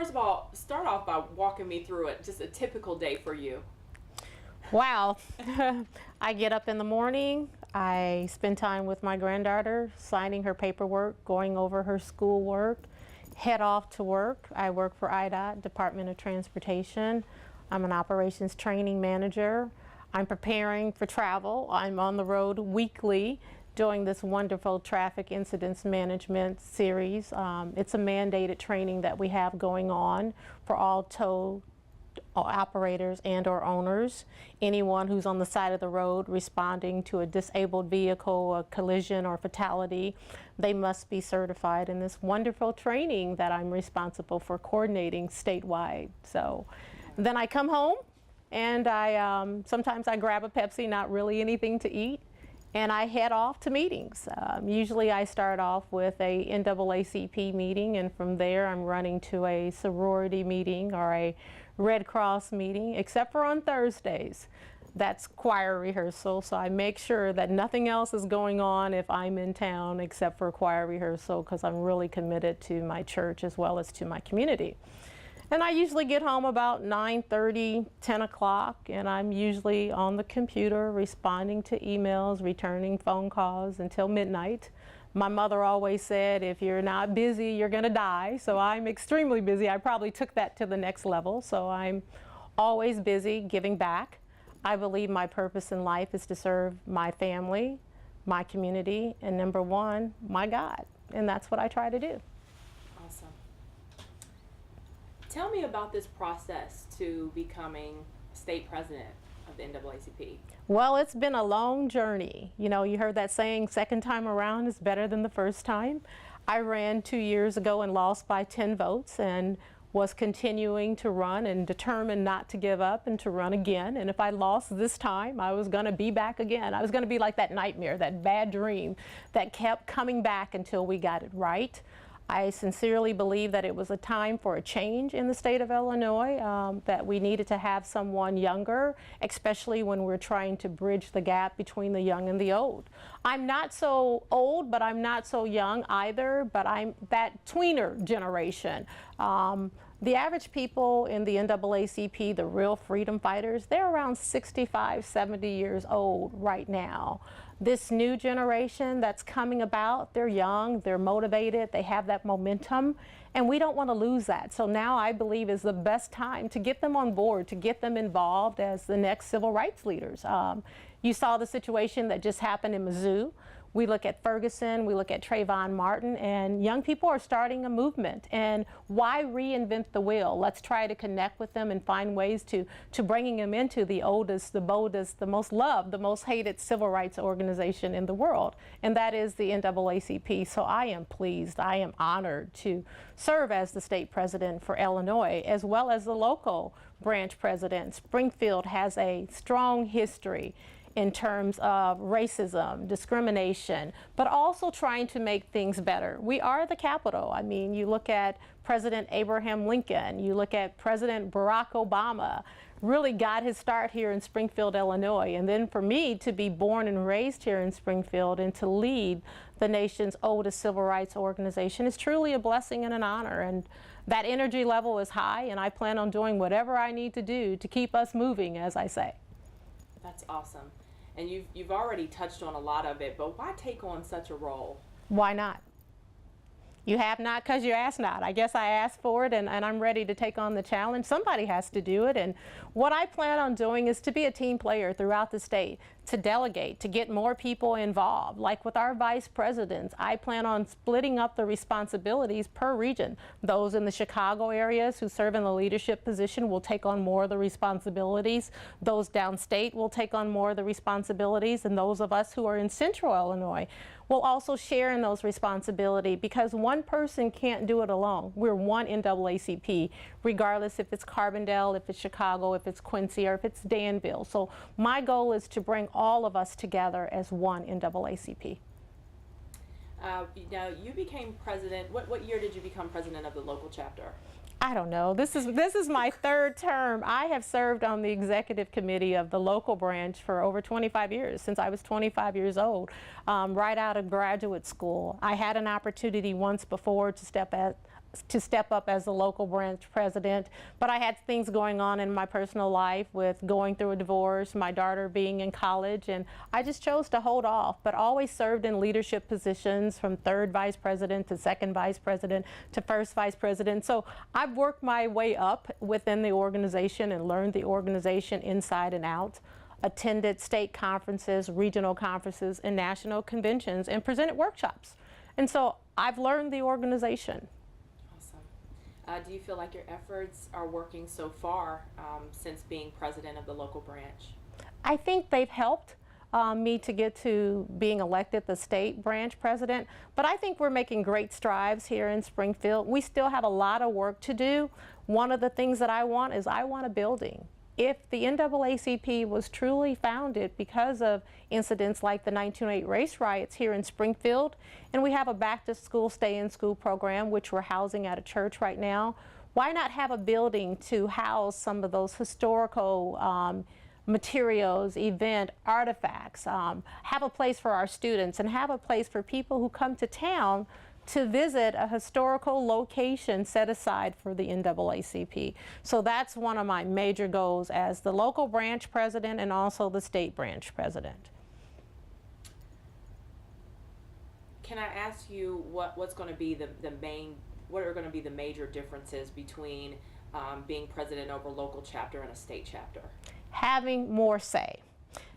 first of all, start off by walking me through it, just a typical day for you. Wow. I get up in the morning, I spend time with my granddaughter, signing her paperwork, going over her schoolwork, head off to work. I work for IDOT, Department of Transportation. I'm an operations training manager. I'm preparing for travel. I'm on the road weekly doing this wonderful traffic incidents management series. It's a mandated training that we have going on for all tow operators and or owners. Anyone who's on the side of the road responding to a disabled vehicle, a collision or fatality, they must be certified in this wonderful training that I'm responsible for coordinating statewide. So then I come home and sometimes I grab a Pepsi, not really anything to eat, and I head off to meetings. Usually I start off with a NAACP meeting, and from there I'm running to a sorority meeting or a Red Cross meeting, except for on Thursdays. That's choir rehearsal, so I make sure that nothing else is going on if I'm in town except for choir rehearsal, because I'm really committed to my church as well as to my community. And I usually get home about 9:30, 10 o'clock, and I'm usually on the computer responding to emails, returning phone calls until midnight. My mother always said, if you're not busy, you're gonna die. So I'm extremely busy. I probably took that to the next level. So I'm always busy giving back. I believe my purpose in life is to serve my family, my community, and number one, my God. And that's what I try to do. Awesome. Tell me about this process to becoming state president of the NAACP. Well, it's been a long journey. You know, you heard that saying, second time around is better than the first time. I ran 2 years ago and lost by 10 votes and was continuing to run and determined not to give up and to run again. And if I lost this time, I was going to be back again. I was going to be like that nightmare, that bad dream that kept coming back until we got it right. I sincerely believe that it was a time for a change in the state of Illinois, that we needed to have someone younger, especially when we're trying to bridge the gap between the young and the old. I'm not so old, but I'm not so young either, but I'm that tweener generation. The average people in the NAACP, the real freedom fighters, they're around 65, 70 years old right now. This new generation that's coming about, they're young, they're motivated, they have that momentum, and we don't want to lose that. So now I believe is the best time to get them on board, to get them involved as the next civil rights leaders. You saw the situation that just happened in Mizzou. We look at Ferguson, we look at Trayvon Martin, and young people are starting a movement. And why reinvent the wheel? Let's try to connect with them and find ways to bringing them into the oldest, the boldest, the most loved, the most hated civil rights organization in the world, and that is the NAACP. So I am pleased, I am honored to serve as the state president for Illinois, as well as the local branch president. Springfield has a strong history in terms of racism, discrimination, but also trying to make things better. We are the capital. I mean, you look at President Abraham Lincoln, you look at President Barack Obama, really got his start here in Springfield, Illinois. And then for me to be born and raised here in Springfield and to lead the nation's oldest civil rights organization is truly a blessing and an honor. And that energy level is high, and I plan on doing whatever I need to do to keep us moving, as I say. That's awesome. And you've already touched on a lot of it, but why take on such a role? Why not? You have not because you asked not. I guess I asked for it, and I'm ready to take on the challenge. Somebody has to do it, and what I plan on doing is to be a team player throughout the state, to delegate, to get more people involved. Like with our vice presidents, I plan on splitting up the responsibilities per region. Those in the Chicago areas who serve in the leadership position will take on more of the responsibilities. Those downstate will take on more of the responsibilities, and those of us who are in central Illinois will also share in those responsibilities, because one person can't do it alone. We're one NAACP, regardless if it's Carbondale, if it's Chicago, if it's Quincy, or if it's Danville. So my goal is to bring all of us together as one NAACP. Now, you became president. What year did you become president of the local chapter? I don't know. This is my third term. I have served on the executive committee of the local branch for over 25 years, since I was 25 years old, right out of graduate school. I had an opportunity once before to step to step up as the local branch president, but I had things going on in my personal life with going through a divorce, my daughter being in college, and I just chose to hold off, but always served in leadership positions from third vice president to second vice president to first vice president. So I've worked my way up within the organization and learned the organization inside and out, attended state conferences, regional conferences, and national conventions, and presented workshops. And so I've learned the organization. Do you feel like your efforts are working so far since being president of the local branch? I think they've helped me to get to being elected the state branch president, but I think we're making great strides here in Springfield. We still have a lot of work to do. One of the things that I want is I want a building. If the NAACP was truly founded because of incidents like the 1908 race riots here in Springfield, and we have a back to school, stay in school program, which we're housing at a church right now, why not have a building to house some of those historical materials, event, artifacts, have a place for our students, and have a place for people who come to town to visit a historical location set aside for the NAACP. So that's one of my major goals as the local branch president and also the state branch president. Can I ask you what's going to be what are going to be the major differences between being president over a local chapter and a state chapter? Having more say,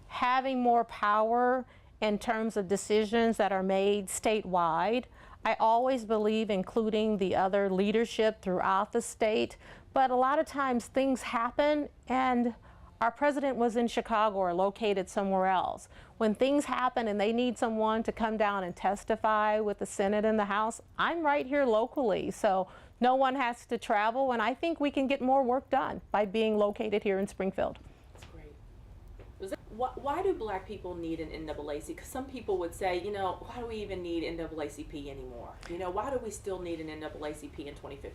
having more power in terms of decisions that are made statewide. I always believe including the other leadership throughout the state, but a lot of times things happen and our president was in Chicago or located somewhere else. When things happen and they need someone to come down and testify with the Senate and the House, I'm right here locally, so no one has to travel, and I think we can get more work done by being located here in Springfield. Why do black people need an NAACP? Because some people would say, you know, why do we even need NAACP anymore? You know, why do we still need an NAACP in 2015?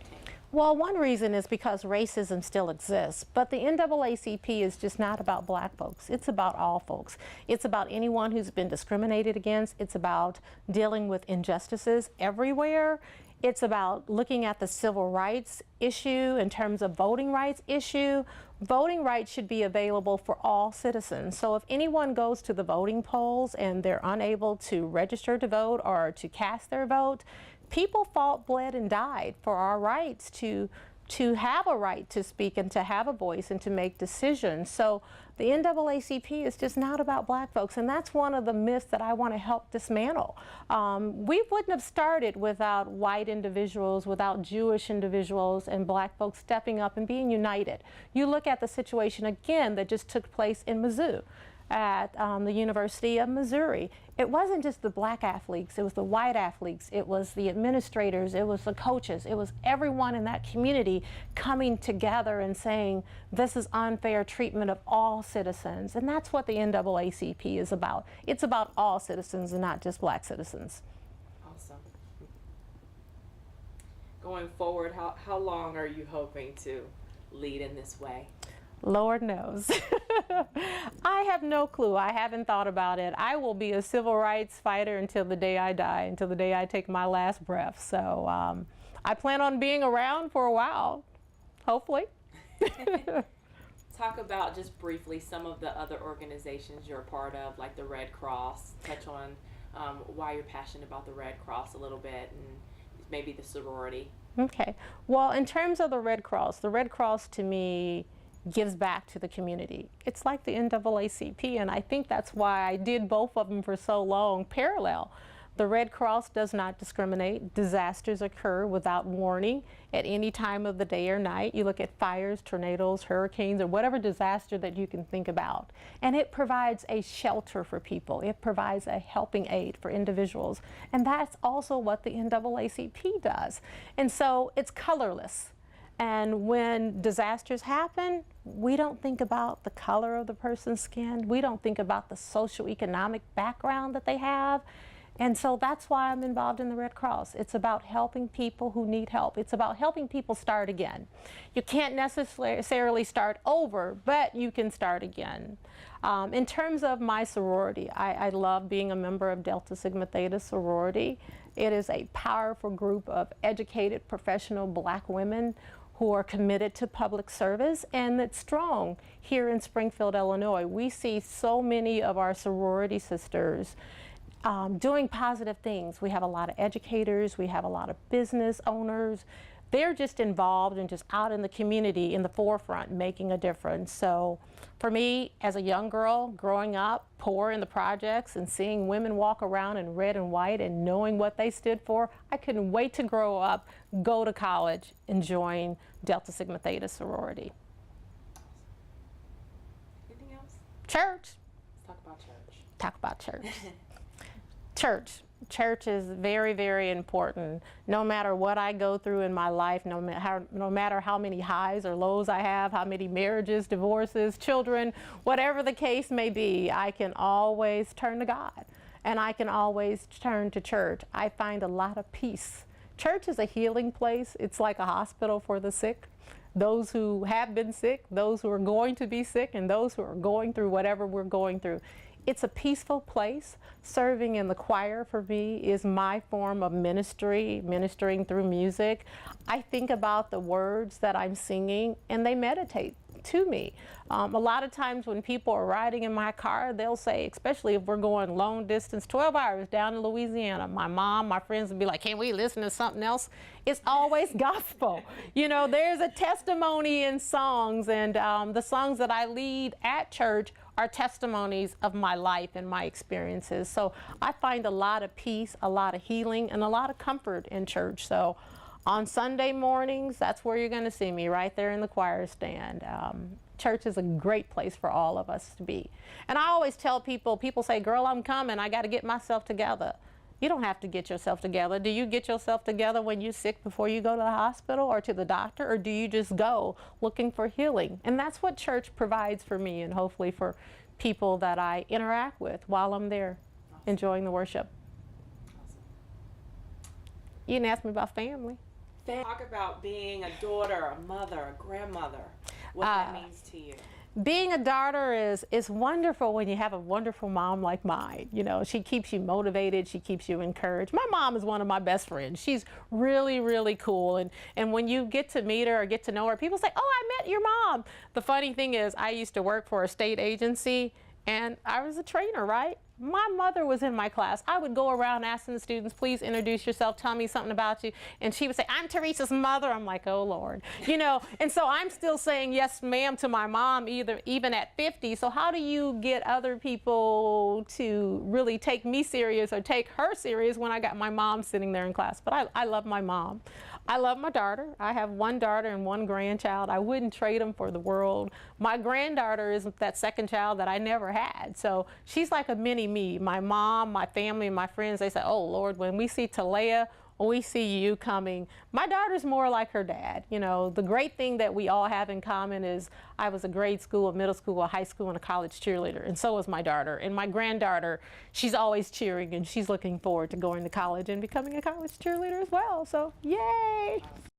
Well, one reason is because racism still exists, but the NAACP is just not about black folks. It's about all folks. It's about anyone who's been discriminated against. It's about dealing with injustices everywhere. It's about looking at the civil rights issue in terms of voting rights issue. Voting rights should be available for all citizens. So if anyone goes to the voting polls and they're unable to register to vote or to cast their vote, people fought, bled, and died for our rights to have a right to speak and to have a voice and to make decisions. So the NAACP is just not about black folks, and that's one of the myths that I want to help dismantle. We wouldn't have started without white individuals, without Jewish individuals, and black folks stepping up and being united. You look at the situation again that just took place in Mizzou at the University of Missouri. It wasn't just the black athletes, it was the white athletes, it was the administrators, it was the coaches, it was everyone in that community coming together and saying, this is unfair treatment of all citizens. And that's what the NAACP is about. It's about all citizens and not just black citizens. Awesome. Going forward, how long are you hoping to lead in this way? Lord knows. I have no clue. I haven't thought about it. I will be a civil rights fighter until the day I die, until the day I take my last breath. So I plan on being around for a while, hopefully. Talk about just briefly some of the other organizations you're a part of, like the Red Cross. Touch on why you're passionate about the Red Cross a little bit, and maybe the sorority. Okay. Well, in terms of the Red Cross to me gives back to the community. It's like the NAACP, and I think that's why I did both of them for so long parallel. The Red Cross does not discriminate. Disasters occur without warning at any time of the day or night. You look at fires, tornadoes, hurricanes, or whatever disaster that you can think about. And it provides a shelter for people. It provides a helping aid for individuals. And that's also what the NAACP does. And so it's colorless. And when disasters happen, we don't think about the color of the person's skin. We don't think about the socioeconomic background that they have. And so that's why I'm involved in the Red Cross. It's about helping people who need help. It's about helping people start again. You can't necessarily start over, but you can start again. In terms of my sorority, I love being a member of Delta Sigma Theta sorority. It is a powerful group of educated, professional Black women who are committed to public service, and it's strong here in Springfield, Illinois. We see so many of our sorority sisters doing positive things. We have a lot of educators, we have a lot of business owners. They're just involved and just out in the community in the forefront making a difference. So for me, as a young girl growing up poor in the projects and seeing women walk around in red and white and knowing what they stood for, I couldn't wait to grow up, go to college, and join Delta Sigma Theta sorority. Anything else? Church. Let's talk about church. Talk about church. Church is very, very important. No matter what I go through in my life, no matter how many highs or lows I have, how many marriages, divorces, children, whatever the case may be, I can always turn to God, and I can always turn to church. I find a lot of peace. Church is a healing place. It's like a hospital for the sick. Those who have been sick, those who are going to be sick, and those who are going through whatever we're going through. It's a peaceful place. Serving in the choir for me is my form of ministry, ministering through music. I think about the words that I'm singing and they meditate to me. A lot of times when people are riding in my car, they'll say, especially if we're going long distance, 12 hours down in Louisiana, my mom, my friends would be like, can we listen to something else? It's always gospel. You know, there's a testimony in songs, and the songs that I lead at church are testimonies of my life and my experiences. So I find a lot of peace, a lot of healing, and a lot of comfort in church. So on Sunday mornings, that's where you're going to see me, right there in the choir stand. Church is a great place for all of us to be. And I always tell people say, girl, I'm coming, I got to get myself together. You don't have to get yourself together. Do you get yourself together when you're sick before you go to the hospital or to the doctor, or do you just go looking for healing? And that's what church provides for me, and hopefully for people that I interact with while I'm there. Awesome. Enjoying the worship. Awesome. You didn't ask me about family. Talk about being a daughter, a mother, a grandmother, what that means to you. Being a daughter is wonderful when you have a wonderful mom like mine. You know, she keeps you motivated, she keeps you encouraged. My mom is one of my best friends. She's really, really cool. And when you get to meet her or get to know her, people say, oh, I met your mom. The funny thing is, I used to work for a state agency, and I was a trainer, right? My mother was in my class. I would go around asking the students, please introduce yourself, tell me something about you. And she would say, I'm Teresa's mother. I'm like, oh, Lord. You know, and so I'm still saying yes, ma'am, to my mom, even at 50. So how do you get other people to really take me serious or take her serious when I got my mom sitting there in class? But I love my mom. I love my daughter. I have one daughter and one grandchild. I wouldn't trade them for the world. My granddaughter is that second child that I never had. So she's like a mini me. My mom, my family, and my friends, they say, oh, Lord, when we see Talea, when we see you coming. My daughter's more like her dad. You know, the great thing that we all have in common is I was a grade school, a middle school, a high school, and a college cheerleader, and so was my daughter. And my granddaughter, she's always cheering, and she's looking forward to going to college and becoming a college cheerleader as well. So, yay!